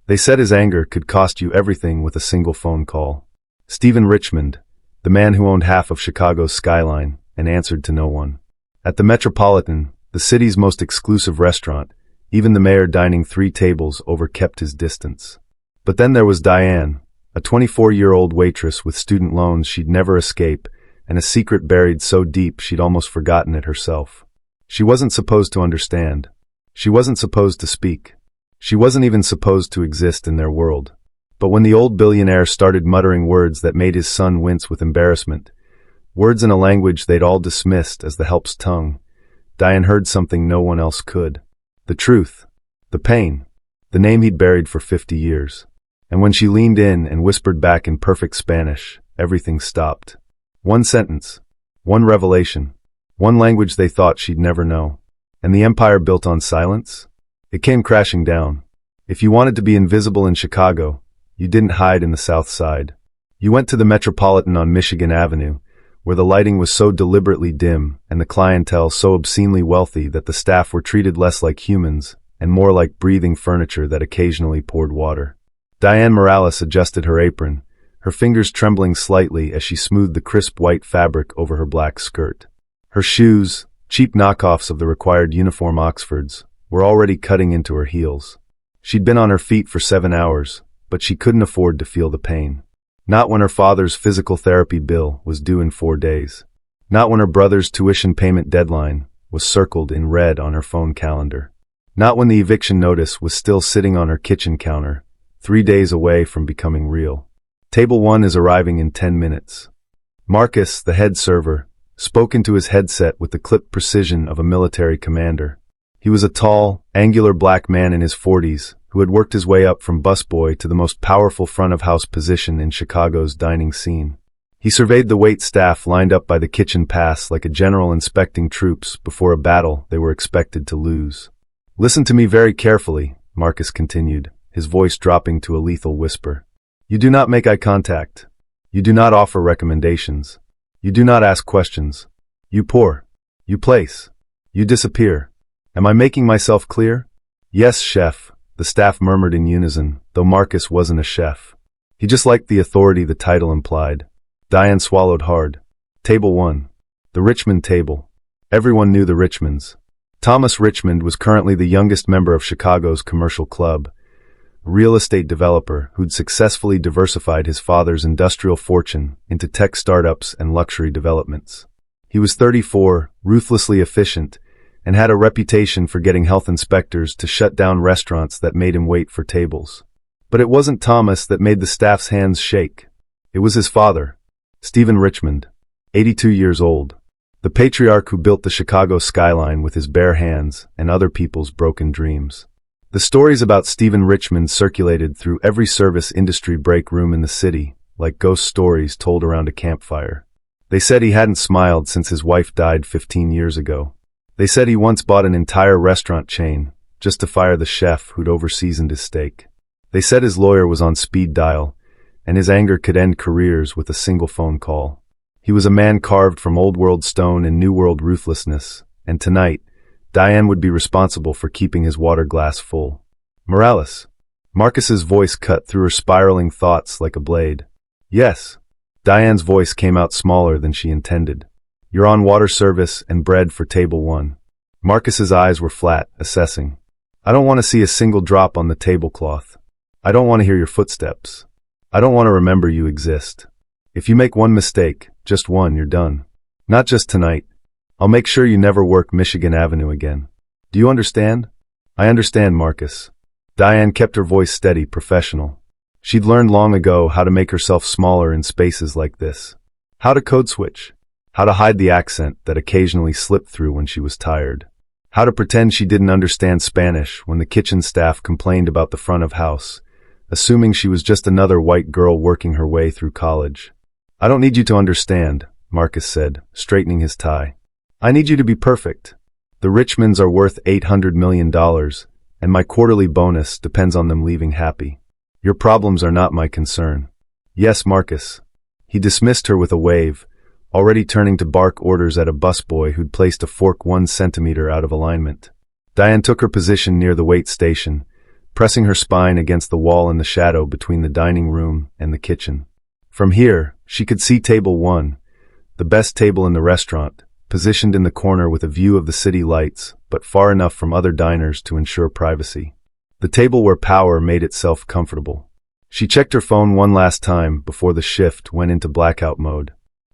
They said his anger could cost you everything with a single phone call. Stephen Richmond, the man who owned half of Chicago's skyline, and answered to no one. At the Metropolitan, the city's most exclusive restaurant, even the mayor dining 3 tables over kept his distance. But then there was Diane, a 24-year-old waitress with student loans she'd never escape, and a secret buried so deep she'd almost forgotten it herself. She wasn't supposed to understand. She wasn't supposed to speak. She wasn't even supposed to exist in their world. But when the old billionaire started muttering words that made his son wince with embarrassment, words in a language they'd all dismissed as the help's tongue, Diane heard something no one else could. The truth. The pain. The name he'd buried for 50 years. And when she leaned in and whispered back in perfect Spanish, everything stopped. One sentence. One revelation. One language they thought she'd never know. And the empire built on silence? It came crashing down. If you wanted to be invisible in Chicago, you didn't hide in the South Side. You went to the Metropolitan on Michigan Avenue, where the lighting was so deliberately dim and the clientele so obscenely wealthy that the staff were treated less like humans and more like breathing furniture that occasionally poured water. Diane Morales adjusted her apron, her fingers trembling slightly as she smoothed the crisp white fabric over her black skirt. Her shoes, cheap knockoffs of the required uniform Oxfords, were already cutting into her heels. She'd been on her feet for 7 hours, but she couldn't afford to feel the pain. Not when her father's physical therapy bill was due in 4 days. Not when her brother's tuition payment deadline was circled in red on her phone calendar. Not when the eviction notice was still sitting on her kitchen counter, 3 days away from becoming real. Table 1 is arriving in 10 minutes. Marcus, the head server, spoke into his headset with the clipped precision of a military commander. He was a tall, angular black man in his 40s who had worked his way up from busboy to the most powerful front-of-house position in Chicago's dining scene. He surveyed the wait staff lined up by the kitchen pass like a general inspecting troops before a battle they were expected to lose. "Listen to me very carefully," Marcus continued, his voice dropping to a lethal whisper. "You do not make eye contact. You do not offer recommendations. You do not ask questions. You pour. You place. You disappear. Am I making myself clear?" "Yes, chef," the staff murmured in unison, though Marcus wasn't a chef. He just liked the authority the title implied. Diane swallowed hard. Table 1. The Richmond table. Everyone knew the Richmonds. Thomas Richmond was currently the youngest member of Chicago's commercial club, a real estate developer who'd successfully diversified his father's industrial fortune into tech startups and luxury developments. He was 34, ruthlessly efficient, and had a reputation for getting health inspectors to shut down restaurants that made him wait for tables. But it wasn't Thomas that made the staff's hands shake. It was his father, Stephen Richmond, 82 years old, the patriarch who built the Chicago skyline with his bare hands and other people's broken dreams. The stories about Stephen Richmond circulated through every service industry break room in the city, like ghost stories told around a campfire. They said he hadn't smiled since his wife died 15 years ago. They said he once bought an entire restaurant chain just to fire the chef who'd overseasoned his steak. They said his lawyer was on speed dial, and his anger could end careers with a single phone call. He was a man carved from old-world stone and new-world ruthlessness, and tonight, Diane would be responsible for keeping his water glass full. "Morales." Marcus's voice cut through her spiraling thoughts like a blade. "Yes." Diane's voice came out smaller than she intended. "You're on water service and bread for table 1. Marcus's eyes were flat, assessing. "I don't want to see a single drop on the tablecloth. I don't want to hear your footsteps. I don't want to remember you exist. If you make one mistake, just one, you're done. Not just tonight. I'll make sure you never work Michigan Avenue again. Do you understand?" "I understand, Marcus." Diane kept her voice steady, professional. She'd learned long ago how to make herself smaller in spaces like this. How to code switch. How to hide the accent that occasionally slipped through when she was tired. How to pretend she didn't understand Spanish when the kitchen staff complained about the front of house, assuming she was just another white girl working her way through college. "I don't need you to understand," Marcus said, straightening his tie. "I need you to be perfect. The Richmonds are worth $800 million, and my quarterly bonus depends on them leaving happy. Your problems are not my concern." "Yes, Marcus." He dismissed her with a wave, already turning to bark orders at a busboy who'd placed a fork 1 centimeter out of alignment. Diane took her position near the wait station, pressing her spine against the wall in the shadow between the dining room and the kitchen. From here, she could see Table 1, the best table in the restaurant, positioned in the corner with a view of the city lights, but far enough from other diners to ensure privacy. The table where power made itself comfortable. She checked her phone one last time before the shift went into blackout mode.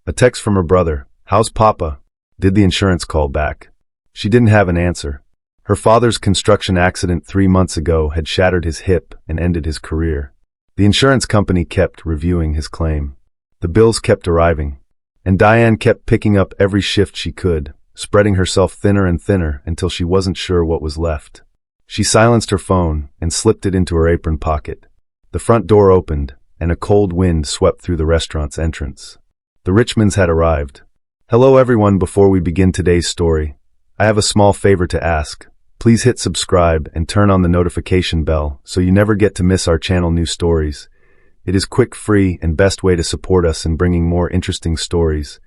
A text from her brother. "How's Papa? Did the insurance call back?" She didn't have an answer. Her father's construction accident 3 months ago had shattered his hip and ended his career. The insurance company kept reviewing his claim. The bills kept arriving. And Diane kept picking up every shift she could, spreading herself thinner and thinner until she wasn't sure what was left. She silenced her phone and slipped it into her apron pocket. The front door opened, and a cold wind swept through the restaurant's entrance. The Richmonds had arrived. "Hello everyone, before we begin today's story, I have a small favor to ask. Please hit subscribe and turn on the notification bell so you never get to miss our channel new stories. It is quick, free, and best way to support us in bringing more interesting stories.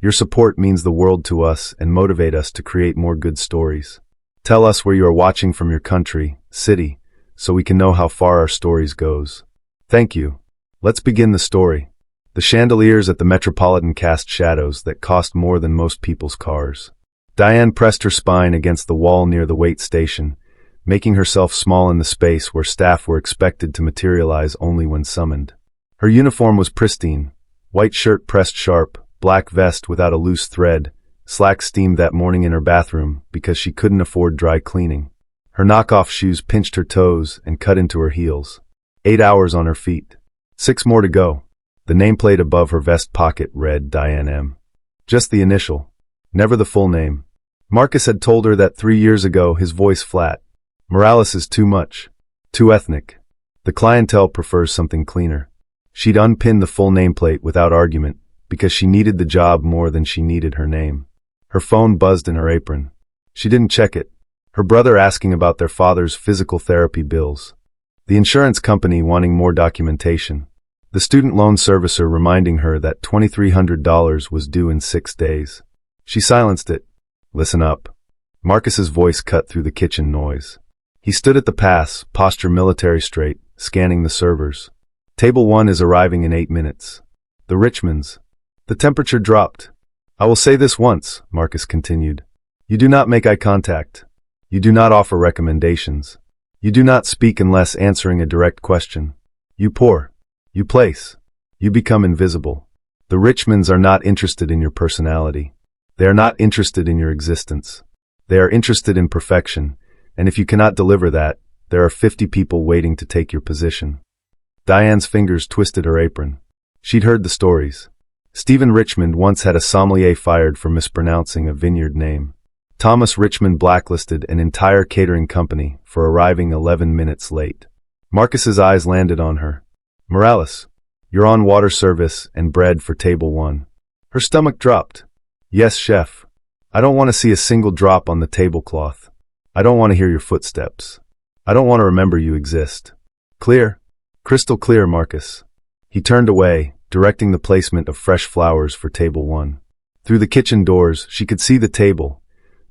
Your support means the world to us and motivate us to create more good stories. Tell us where you are watching from, your country, city, so we can know how far our stories goes. Thank you. Let's begin the story. The chandeliers at the Metropolitan cast shadows that cost more than most people's cars. Diane pressed her spine against the wall near the wait station, making herself small in the space where staff were expected to materialize only when summoned. Her uniform was pristine, white shirt pressed sharp, black vest without a loose thread, slacks steamed that morning in her bathroom because she couldn't afford dry cleaning. Her knockoff shoes pinched her toes and cut into her heels. 8 hours on her feet. 6 more to go. The nameplate above her vest pocket read Diane M. Just the initial, never the full name. Marcus had told her that 3 years ago, his voice flat. "Morales is too much. Too ethnic. The clientele prefers something cleaner." She'd unpinned the full nameplate without argument because she needed the job more than she needed her name. Her phone buzzed in her apron. She didn't check it. Her brother asking about their father's physical therapy bills. The insurance company wanting more documentation. The student loan servicer reminding her that $2,300 was due in 6 days. She silenced it. "Listen up." Marcus's voice cut through the kitchen noise. He stood at the pass, posture military straight, scanning the servers. "Table 1 is arriving in 8 minutes. The Richmonds." The temperature dropped. "I will say this once," Marcus continued. "You do not make eye contact. You do not offer recommendations. You do not speak unless answering a direct question. You pour. You place. You become invisible. The Richmonds are not interested in your personality. They are not interested in your existence. They are interested in perfection, and if you cannot deliver that, there are 50 people waiting to take your position." Diane's fingers twisted her apron. She'd heard the stories. Stephen Richmond once had a sommelier fired for mispronouncing a vineyard name. Thomas Richmond blacklisted an entire catering company for arriving 11 minutes late. Marcus's eyes landed on her. "Morales, you're on water service and bread for Table 1. Her stomach dropped. "Yes, chef. I don't want to see a single drop on the tablecloth. I don't want to hear your footsteps. I don't want to remember you exist." "Clear? Crystal clear, Marcus." He turned away, directing the placement of fresh flowers for Table 1. Through the kitchen doors, she could see the table,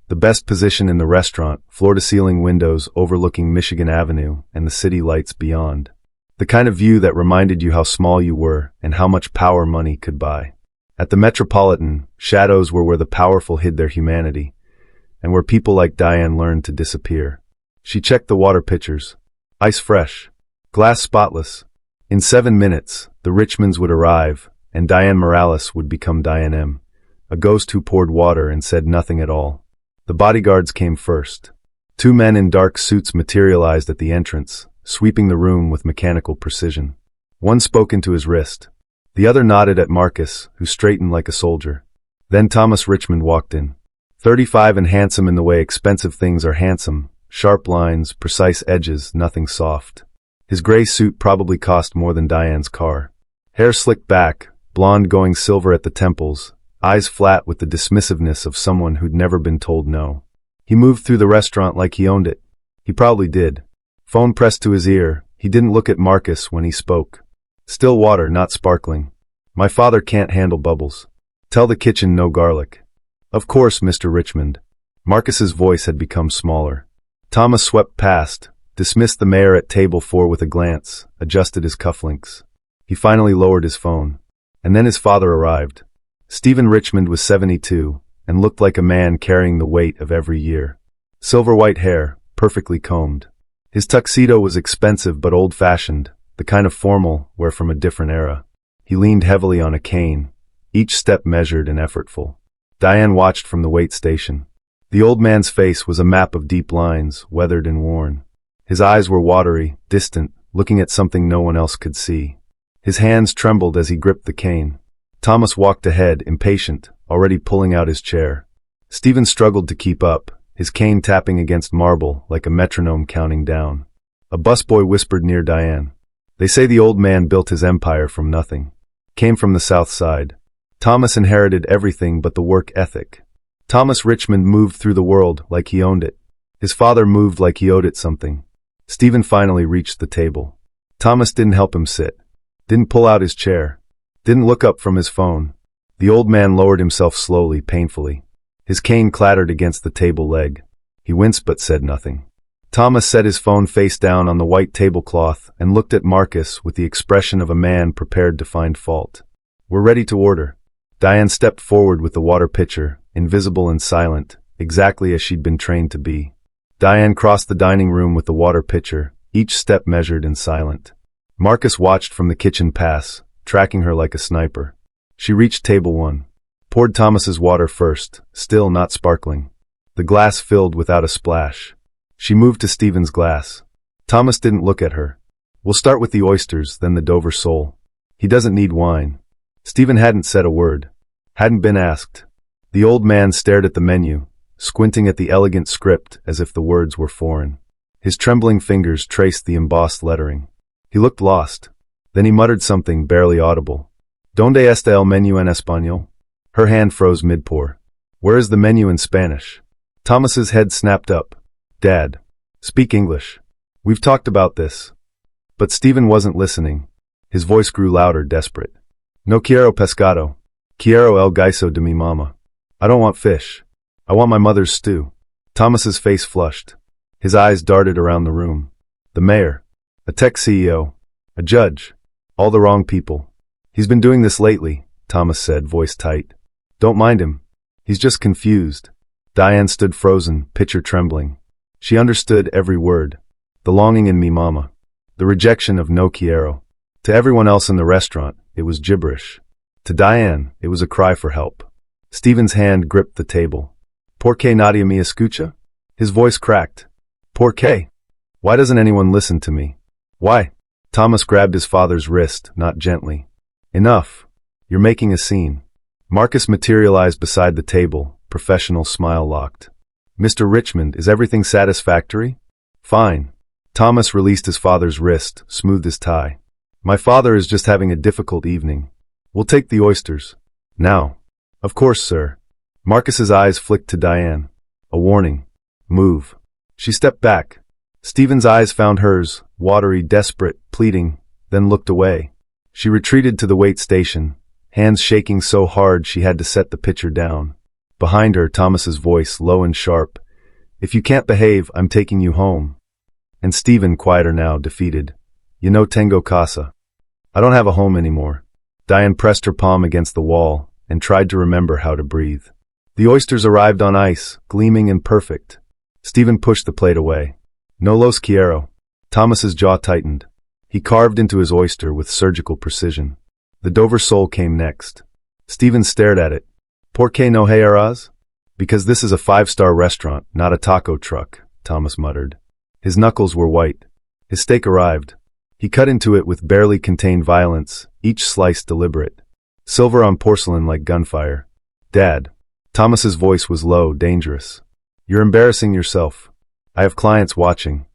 the best position in the restaurant, floor-to-ceiling windows overlooking Michigan Avenue and the city lights beyond. The kind of view that reminded you how small you were and how much power money could buy. At the Metropolitan, shadows were where the powerful hid their humanity, and where people like Diane learned to disappear. She checked the water pitchers. Ice fresh. Glass spotless. In 7 minutes, the Richmonds would arrive, and Diane Morales would become Diane M., a ghost who poured water and said nothing at all. The bodyguards came first. 2 men in dark suits materialized at the entrance, sweeping the room with mechanical precision. One spoke into his wrist. The other nodded at Marcus, who straightened like a soldier. Then Thomas Richmond walked in. 35 and handsome in the way expensive things are handsome. Sharp lines, precise edges, nothing soft. His gray suit probably cost more than Diane's car. Hair slicked back, blonde going silver at the temples, eyes flat with the dismissiveness of someone who'd never been told no. He moved through the restaurant like he owned it. He probably did. Phone pressed to his ear, he didn't look at Marcus when he spoke. "Still water, not sparkling. My father can't handle bubbles. Tell the kitchen no garlic." "Of course, Mr. Richmond." Marcus's voice had become smaller. Thomas swept past, dismissed the mayor at table 4 with a glance, adjusted his cufflinks. He finally lowered his phone. And then his father arrived. Stephen Richmond was 72, and looked like a man carrying the weight of every year. Silver white hair, perfectly combed. His tuxedo was expensive but old-fashioned, the kind of formal wear from a different era. He leaned heavily on a cane, each step measured and effortful. Diane watched from the wait station. The old man's face was a map of deep lines, weathered and worn. His eyes were watery, distant, looking at something no one else could see. His hands trembled as he gripped the cane. Thomas walked ahead, impatient, already pulling out his chair. Stephen struggled to keep up, his cane tapping against marble like a metronome counting down. A busboy whispered near Diane. They say the old man built his empire from nothing. Came from the South Side. Thomas inherited everything but the work ethic. Thomas Richmond moved through the world like he owned it. His father moved like he owed it something. Stephen finally reached the table. Thomas didn't help him sit. Didn't pull out his chair. Didn't look up from his phone. The old man lowered himself slowly, painfully. His cane clattered against the table leg. He winced but said nothing. Thomas set his phone face down on the white tablecloth and looked at Marcus with the expression of a man prepared to find fault. We're ready to order. Diane stepped forward with the water pitcher, invisible and silent, exactly as she'd been trained to be. Diane crossed the dining room with the water pitcher, each step measured and silent. Marcus watched from the kitchen pass, tracking her like a sniper. She reached table 1. Poured Thomas's water first, still not sparkling. The glass filled without a splash. She moved to Stephen's glass. Thomas didn't look at her. We'll start with the oysters, then the Dover sole. He doesn't need wine. Stephen hadn't said a word. Hadn't been asked. The old man stared at the menu, squinting at the elegant script as if the words were foreign. His trembling fingers traced the embossed lettering. He looked lost. Then he muttered something barely audible. ¿Dónde está el menú en español? Her hand froze mid-pour. Where is the menu in Spanish? Thomas's head snapped up. Dad. Speak English. We've talked about this. But Stephen wasn't listening. His voice grew louder, desperate. No quiero pescado. Quiero el guiso de mi mama. I don't want fish. I want my mother's stew. Thomas's face flushed. His eyes darted around the room. The mayor. A tech CEO. A judge. All the wrong people. He's been doing this lately, Thomas said, voice tight. Don't mind him. He's just confused. Diane stood frozen, pitcher trembling. She understood every word. The longing in mi mama. The rejection of no quiero. To everyone else in the restaurant, it was gibberish. To Diane, it was a cry for help. Stephen's hand gripped the table. ¿Por qué nadie me escucha? His voice cracked. ¿Por qué? Why doesn't anyone listen to me? Why? Thomas grabbed his father's wrist, not gently. Enough. You're making a scene. Marcus materialized beside the table, professional smile locked. Mr. Richmond, is everything satisfactory? Fine. Thomas released his father's wrist, smoothed his tie. My father is just having a difficult evening. We'll take the oysters. Now. Of course, sir. Marcus's eyes flicked to Diane. A warning. Move. She stepped back. Stephen's eyes found hers, watery, desperate, pleading, then looked away. She retreated to the wait station, hands shaking so hard she had to set the pitcher down. Behind her, Thomas's voice, low and sharp. If you can't behave, I'm taking you home. And Stephen, quieter now, defeated. You no tengo casa. I don't have a home anymore. Diane pressed her palm against the wall and tried to remember how to breathe. The oysters arrived on ice, gleaming and perfect. Stephen pushed the plate away. No los quiero. Thomas's jaw tightened. He carved into his oyster with surgical precision. The Dover sole came next. Stephen stared at it. ¿Por qué no harás? Because this is a 5-star restaurant, not a taco truck, Thomas muttered. His knuckles were white. His steak arrived. He cut into it with barely contained violence, each slice deliberate. Silver on porcelain like gunfire. Dad. Thomas's voice was low, dangerous. You're embarrassing yourself. I have clients watching.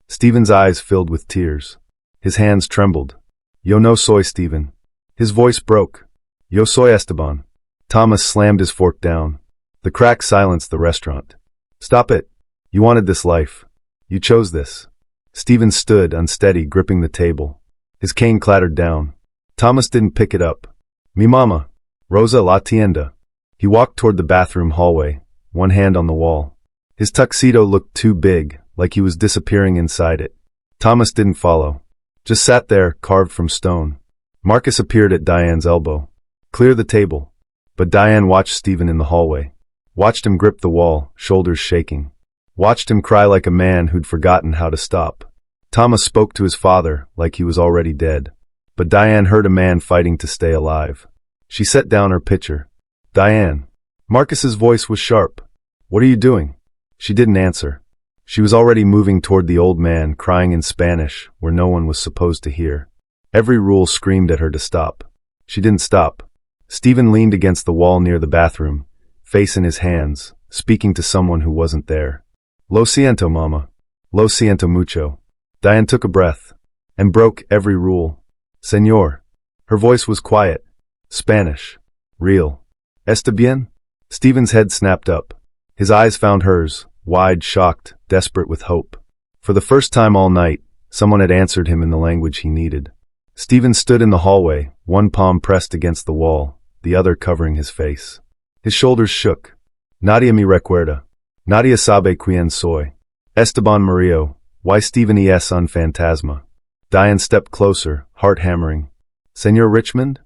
Stephen's eyes filled with tears. His hands trembled. Yo no soy Stephen. His voice broke. Yo soy Esteban. Thomas slammed his fork down. The crack silenced the restaurant. Stop it. You wanted this life. You chose this. Stephen stood, unsteady, gripping the table. His cane clattered down. Thomas didn't pick it up. Mi mama. Rosa la tienda. He walked toward the bathroom hallway, one hand on the wall. His tuxedo looked too big, like he was disappearing inside it. Thomas didn't follow. Just sat there, carved from stone. Marcus appeared at Diane's elbow. Clear the table. But Diane watched Stephen in the hallway. Watched him grip the wall, shoulders shaking. Watched him cry like a man who'd forgotten how to stop. Thomas spoke to his father like he was already dead. But Diane heard a man fighting to stay alive. She set down her pitcher. Diane. Marcus's voice was sharp. What are you doing? She didn't answer. She was already moving toward the old man, crying in Spanish, where no one was supposed to hear. Every rule screamed at her to stop. She didn't stop. Stephen leaned against the wall near the bathroom, face in his hands, speaking to someone who wasn't there. Lo siento, mama. Lo siento mucho. Diane took a breath and broke every rule. Señor. Her voice was quiet. Spanish. Real. ¿Está bien? Stephen's head snapped up. His eyes found hers, wide, shocked, desperate with hope. For the first time all night, someone had answered him in the language he needed. Stephen stood in the hallway, one palm pressed against the wall, the other covering his face. His shoulders shook. Nadie me recuerda. Nadie sabe quién soy. Esteban Murillo. Why Stephen es un fantasma? Diane stepped closer, heart hammering. Señor Richmond?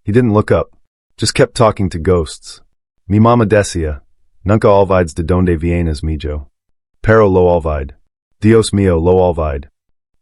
He didn't look up. Just kept talking to ghosts. Mi mama decía. Nunca olvides de donde vienes, mijo. Pero lo olvide. Dios mío, lo olvide.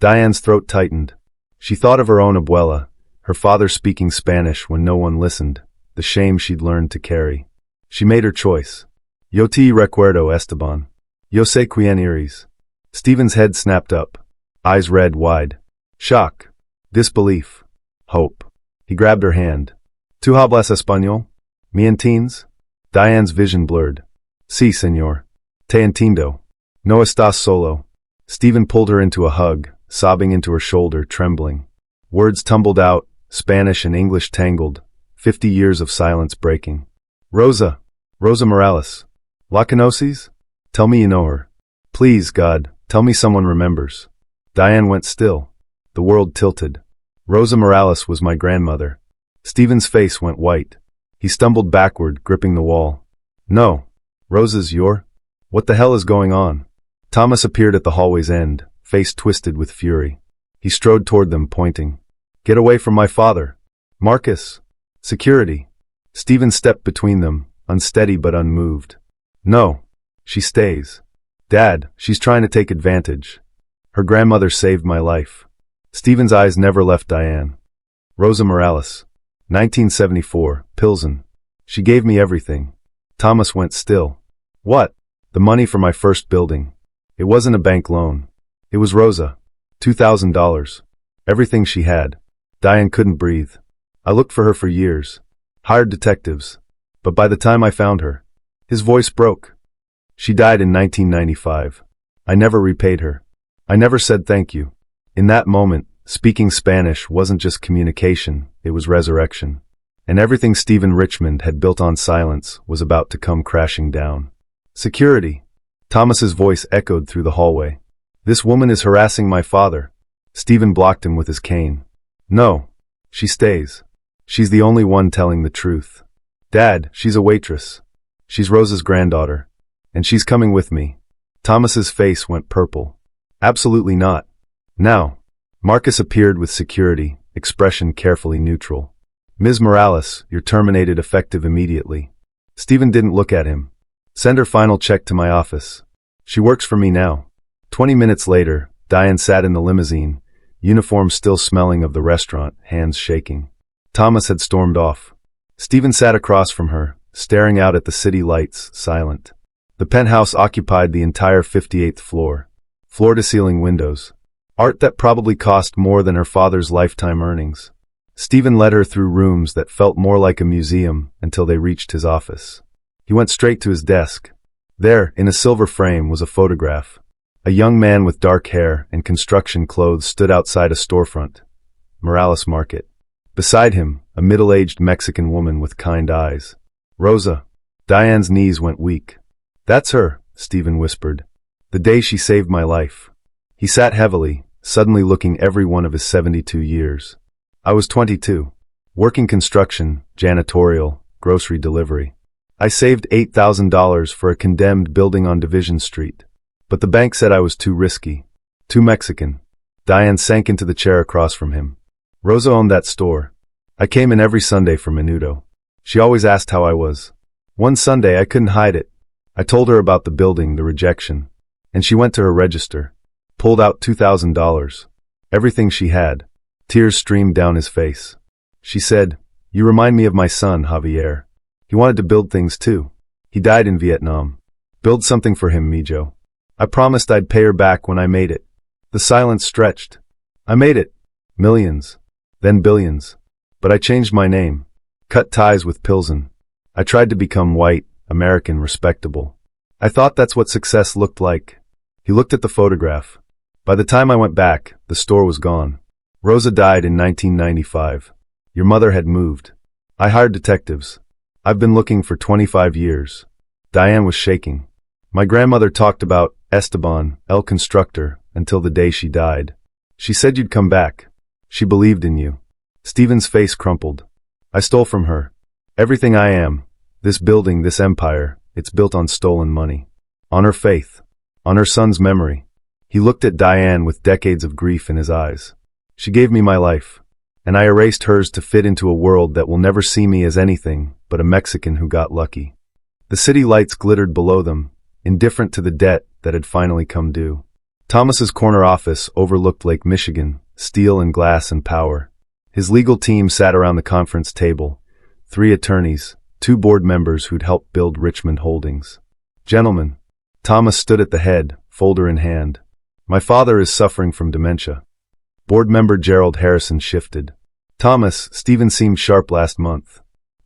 Diane's throat tightened. She thought of her own abuela, her father speaking Spanish when no one listened, the shame she'd learned to carry. She made her choice. Yo te recuerdo, Esteban. Yo sé quién eres. Stephen's head snapped up, eyes red wide. Shock. Disbelief. Hope. He grabbed her hand. ¿Tú hablas español? ¿Me entiendes? Diane's vision blurred. Sí, señor. Te entiendo. No estás solo. Stephen pulled her into a hug, sobbing into her shoulder, trembling. Words tumbled out, Spanish and English tangled, 50 years of silence breaking. Rosa. Rosa Morales. ¿La conoces? Tell me you know her. Please, God, tell me someone remembers. Diane went still. The world tilted. Rosa Morales was my grandmother. Stephen's face went white. He stumbled backward, gripping the wall. No. Rosa's your? What the hell is going on? Thomas appeared at the hallway's end, face twisted with fury. He strode toward them, pointing. Get away from my father. Marcus. Security. Stephen stepped between them, unsteady but unmoved. No. She stays. Dad, she's trying to take advantage. Her grandmother saved my life. Stephen's eyes never left Diane. Rosa Morales. 1974, Pilsen. She gave me everything. Thomas went still. What? The money for my first building. It wasn't a bank loan. It was Rosa. $2,000. Everything she had. Diane couldn't breathe. I looked for her for years. Hired detectives. But by the time I found her, his voice broke. She died in 1995. I never repaid her. I never said thank you. In that moment, speaking Spanish wasn't just communication, it was resurrection. And everything Stephen Richmond had built on silence was about to come crashing down. Security. Thomas's voice echoed through the hallway. This woman is harassing my father. Stephen blocked him with his cane. No. She stays. She's the only one telling the truth. Dad, she's a waitress. She's Rosa's granddaughter. And she's coming with me. Thomas's face went purple. Absolutely not. Now. Marcus appeared with security, expression carefully neutral. Ms. Morales, you're terminated effective immediately. Stephen didn't look at him. Send her final check to my office. She works for me now. 20 minutes later, Diane sat in the limousine, uniform still smelling of the restaurant, hands shaking. Thomas had stormed off. Stephen sat across from her, staring out at the city lights, silent. The penthouse occupied the entire 58th floor. Floor-to-ceiling windows. Art that probably cost more than her father's lifetime earnings. Stephen led her through rooms that felt more like a museum until they reached his office. He went straight to his desk. There, in a silver frame, was a photograph. A young man with dark hair and construction clothes stood outside a storefront. Morales Market. Beside him, a middle-aged Mexican woman with kind eyes. Rosa. Diane's knees went weak. That's her, Stephen whispered. The day she saved my life. He sat heavily, suddenly looking every one of his 72 years. I was 22. Working construction, janitorial, grocery delivery. I saved $8,000 for a condemned building on Division Street. But the bank said I was too risky. Too Mexican. Diane sank into the chair across from him. Rosa owned that store. I came in every Sunday for menudo. She always asked how I was. One Sunday I couldn't hide it. I told her about the building, the rejection. And she went to her register. Pulled out $2,000. Everything she had. Tears streamed down his face. She said, "You remind me of my son, Javier. He wanted to build things too. He died in Vietnam. Build something for him, Mijo." I promised I'd pay her back when I made it. The silence stretched. I made it. Millions. Then billions. But I changed my name. Cut ties with Pilsen. I tried to become white, American, respectable. I thought that's what success looked like. He looked at the photograph. By the time I went back, the store was gone. Rosa died in 1995. Your mother had moved. I hired detectives. I've been looking for 25 years. Diane was shaking. My grandmother talked about Esteban, El Constructor, until the day she died. She said you'd come back. She believed in you. Stephen's face crumpled. I stole from her. Everything I am. This building, this empire, it's built on stolen money. On her faith. On her son's memory. He looked at Diane with decades of grief in his eyes. She gave me my life. And I erased hers to fit into a world that will never see me as anything but a Mexican who got lucky. The city lights glittered below them, indifferent to the debt that had finally come due. Thomas's corner office overlooked Lake Michigan, steel and glass and power. His legal team sat around the conference table, 3 attorneys, 2 board members who'd helped build Richmond Holdings. "Gentlemen," Thomas stood at the head, folder in hand. "My father is suffering from dementia." Board member Gerald Harrison shifted. "Thomas, Stephen seemed sharp last month.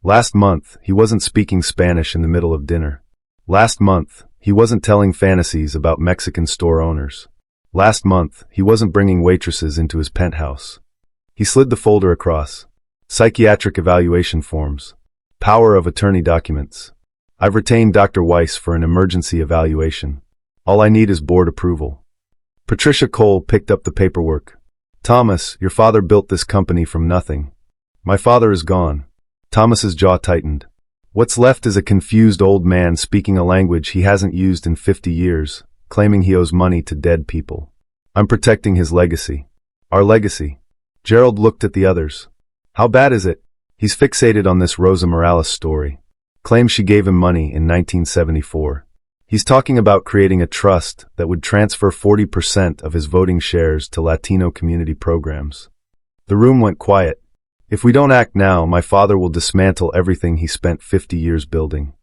Last month, he wasn't speaking Spanish in the middle of dinner. Last month, he wasn't telling fantasies about Mexican store owners. Last month, he wasn't bringing waitresses into his penthouse." He slid the folder across. "Psychiatric evaluation forms. Power of attorney documents. I've retained Dr. Weiss for an emergency evaluation. All I need is board approval." Patricia Cole picked up the paperwork. "Thomas, your father built this company from nothing. My father is gone." Thomas's jaw tightened. What's left is a confused old man speaking a language he hasn't used in 50 years, claiming he owes money to dead people. "I'm protecting his legacy. Our legacy." Gerald looked at the others. "How bad is it?" He's fixated on this Rosa Morales story. Claims she gave him money in 1974. He's talking about creating a trust that would transfer 40% of his voting shares to Latino community programs. The room went quiet. "If we don't act now, my father will dismantle everything he spent 50 years building."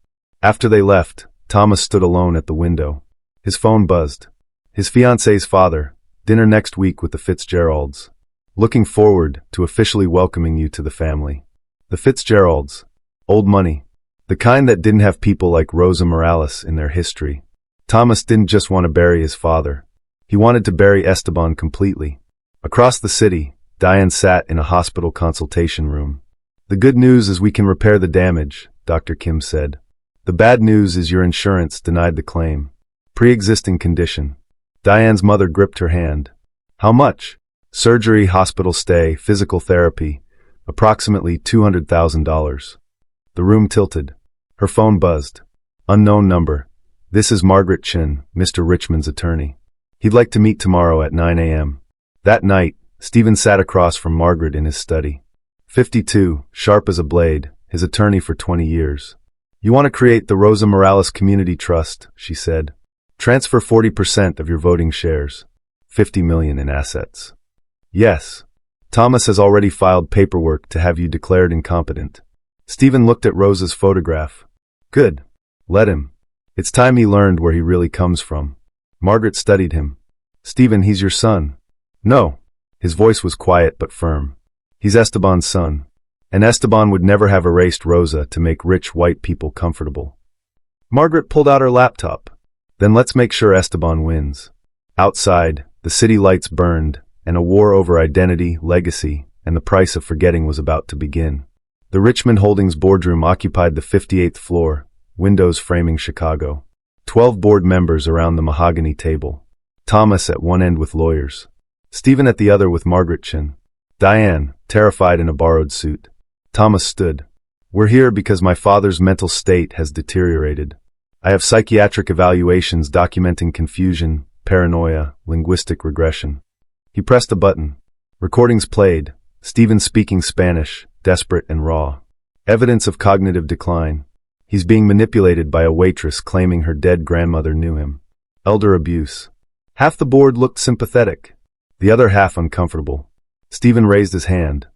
After they left, Thomas stood alone at the window. His phone buzzed. His fiancée's father, "Dinner next week with the Fitzgeralds. Looking forward to officially welcoming you to the family." The Fitzgeralds. Old money. The kind that didn't have people like Rosa Morales in their history. Thomas didn't just want to bury his father. He wanted to bury Esteban completely. Across the city, Diane sat in a hospital consultation room. "The good news is we can repair the damage," Dr. Kim said. "The bad news is your insurance denied the claim. Pre-existing condition." Diane's mother gripped her hand. "How much?" "Surgery, hospital stay, physical therapy, approximately $200,000. The room tilted. Her phone buzzed. "Unknown number. This is Margaret Chin, Mr. Richmond's attorney. He'd like to meet tomorrow at 9 a.m. That night, Stephen sat across from Margaret in his study. 52, sharp as a blade, his attorney for 20 years. "You want to create the Rosa Morales Community Trust," she said. "Transfer 40% of your voting shares. 50 million in assets." "Yes. Thomas has already filed paperwork to have you declared incompetent." Stephen looked at Rosa's photograph. "Good. Let him. It's time he learned where he really comes from." Margaret studied him. "Stephen, he's your son." "No." His voice was quiet but firm. "He's Esteban's son. And Esteban would never have erased Rosa to make rich white people comfortable." Margaret pulled out her laptop. "Then let's make sure Esteban wins." Outside, the city lights burned, and a war over identity, legacy, and the price of forgetting was about to begin. The Richmond Holdings boardroom occupied the 58th floor, windows framing Chicago. 12 board members around the mahogany table. Thomas at one end with lawyers. Stephen at the other with Margaret Chin. Diane, terrified in a borrowed suit. Thomas stood. "We're here because my father's mental state has deteriorated. I have psychiatric evaluations documenting confusion, paranoia, linguistic regression. He pressed a button. Recordings played. Stephen speaking Spanish, desperate and raw. Evidence of cognitive decline. He's being manipulated by a waitress claiming her dead grandmother knew him. Elder abuse. Half the board looked sympathetic, the other half uncomfortable. Stephen raised his hand.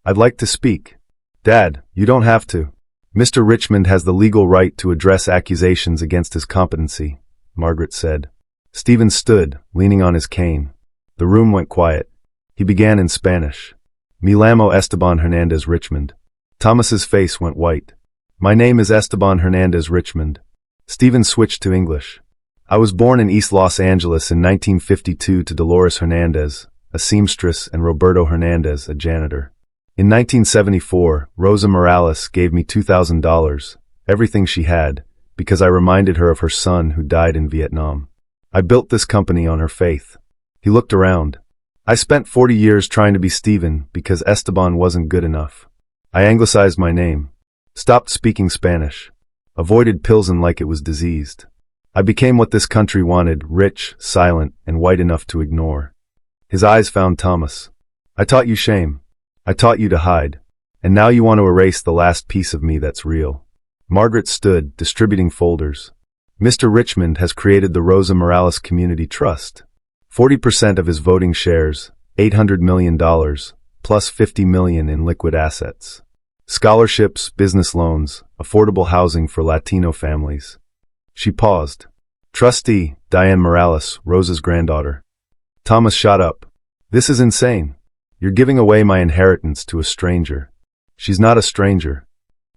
I'd like to speak. Dad, you don't have to. Mr. Richmond has the legal right to address accusations against his competency, Margaret said. Stephen stood, leaning on his cane. The room went quiet. He began in Spanish. Me llamo Esteban Hernandez Richmond. Thomas's face went white. My name is Esteban Hernandez Richmond. Stephen switched to English. I was born in East Los Angeles in 1952 to Dolores Hernandez, a seamstress, and Roberto Hernandez, a janitor. In 1974, Rosa Morales gave me $2,000, everything she had, because I reminded her of her son who died in Vietnam. I built this company on her faith. He looked around. I spent 40 years trying to be Stephen because Esteban wasn't good enough. I anglicized my name. Stopped speaking Spanish. Avoided Pilsen like it was diseased. I became what this country wanted, rich, silent, and white enough to ignore. His eyes found Thomas. I taught you shame. I taught you to hide. And now you want to erase the last piece of me that's real. Margaret stood, distributing folders. Mr. Richmond has created the Rosa Morales Community Trust. 40% of his voting shares, $800 million, plus $50 million in liquid assets. Scholarships, business loans, affordable housing for Latino families. She paused. Trustee, Diane Morales, Rosa's granddaughter. Thomas shot up. This is insane. You're giving away my inheritance to a stranger. She's not a stranger.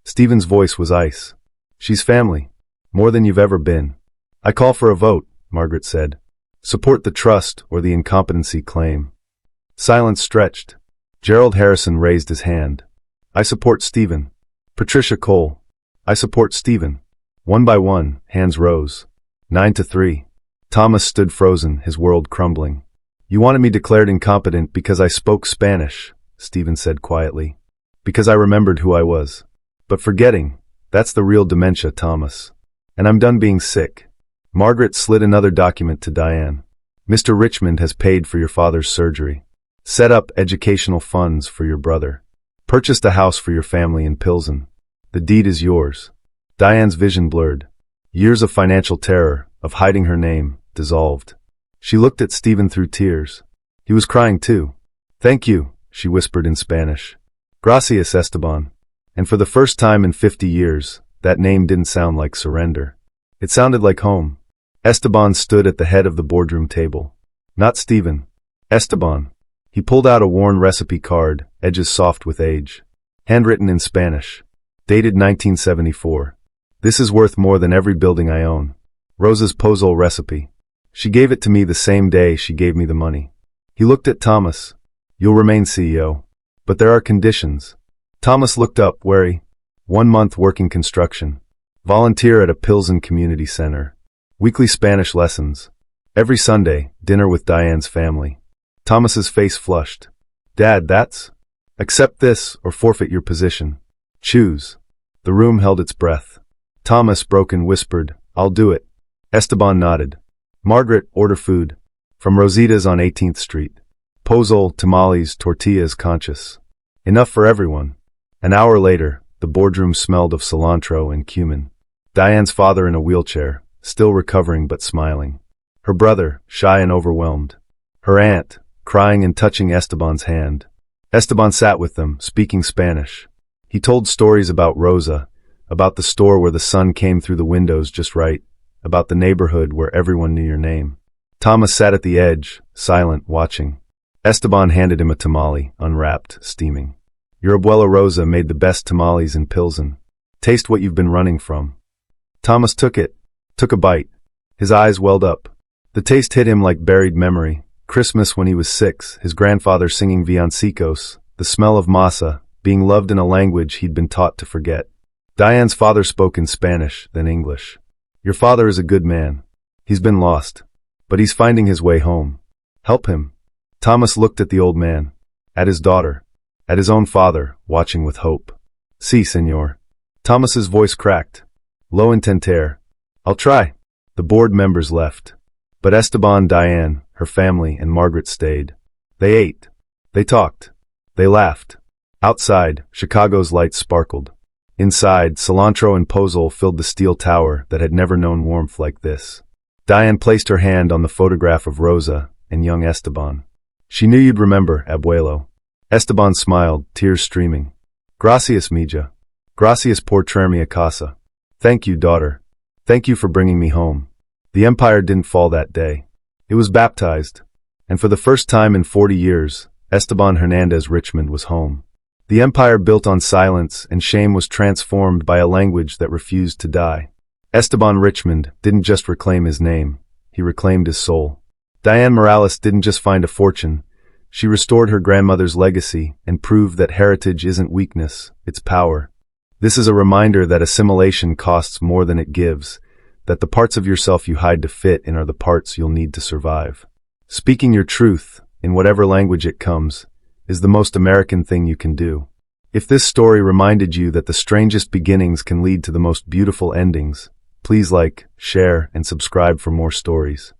Stephen's voice was ice. She's family. More than you've ever been. I call for a vote, Margaret said. Support the trust or the incompetency claim. Silence stretched. Gerald Harrison raised his hand. I support Stephen. Patricia Cole. I support Stephen. One by one, hands rose. 9-3. Thomas stood frozen, his world crumbling. You wanted me declared incompetent because I spoke Spanish, Stephen said quietly. Because I remembered who I was. But forgetting, that's the real dementia, Thomas. And I'm done being sick. Margaret slid another document to Diane. Mr. Richmond has paid for your father's surgery. Set up educational funds for your brother. Purchased a house for your family in Pilsen. The deed is yours. Diane's vision blurred. Years of financial terror, of hiding her name, dissolved. She looked at Stephen through tears. He was crying too. Thank you, she whispered in Spanish. Gracias, Esteban. And for the first time in 50 years, that name didn't sound like surrender. It sounded like home. Esteban stood at the head of the boardroom table. Not Stephen. Esteban. He pulled out a worn recipe card, edges soft with age. Handwritten in Spanish. Dated 1974. This is worth more than every building I own. Rosa's pozole recipe. She gave it to me the same day she gave me the money. He looked at Thomas. You'll remain CEO. But there are conditions. Thomas looked up, wary. 1 month working construction. Volunteer at a Pilsen community center. Weekly Spanish lessons. Every Sunday, dinner with Diane's family. Thomas's face flushed. Dad, that's... Accept this or forfeit your position. Choose. The room held its breath. Thomas, broken, whispered, I'll do it. Esteban nodded. Margaret, order food. From Rosita's on 18th Street. Pozole, tamales, tortillas, conscious. Enough for everyone. An hour later, the boardroom smelled of cilantro and cumin. Diane's father in a wheelchair, still recovering but smiling. Her brother, shy and overwhelmed. Her aunt, crying and touching Esteban's hand. Esteban sat with them, speaking Spanish. He told stories about Rosa, about the store where the sun came through the windows just right, about the neighborhood where everyone knew your name. Thomas sat at the edge, silent, watching. Esteban handed him a tamale, unwrapped, steaming. Your abuela Rosa made the best tamales in Pilsen. Taste what you've been running from. Thomas took it, took a bite. His eyes welled up. The taste hit him like buried memory. Christmas when he was 6, his grandfather singing villancicos, the smell of masa, being loved in a language he'd been taught to forget. Diane's father spoke in Spanish, then English. Your father is a good man. He's been lost. But he's finding his way home. Help him. Thomas looked at the old man. At his daughter. At his own father, watching with hope. Si, senor. Thomas's voice cracked. Lo intenter. I'll try. The board members left. But Esteban, Diane, her family, and Margaret stayed. They ate. They talked. They laughed. Outside, Chicago's lights sparkled. Inside, cilantro and pozole filled the steel tower that had never known warmth like this. Diane placed her hand on the photograph of Rosa and young Esteban. She knew you'd remember, abuelo. Esteban smiled, tears streaming. Gracias, mija. Gracias por traerme a casa. Thank you, daughter. Thank you for bringing me home. The empire didn't fall that day. It was baptized. And for the first time in 40 years, Esteban Hernandez Richmond was home. The empire built on silence and shame was transformed by a language that refused to die. Esteban Richmond didn't just reclaim his name, he reclaimed his soul. Diane Morales didn't just find a fortune, she restored her grandmother's legacy and proved that heritage isn't weakness, it's power. This is a reminder that assimilation costs more than it gives, that the parts of yourself you hide to fit in are the parts you'll need to survive. Speaking your truth, in whatever language it comes, is the most American thing you can do. If this story reminded you that the strangest beginnings can lead to the most beautiful endings, please like, share, and subscribe for more stories.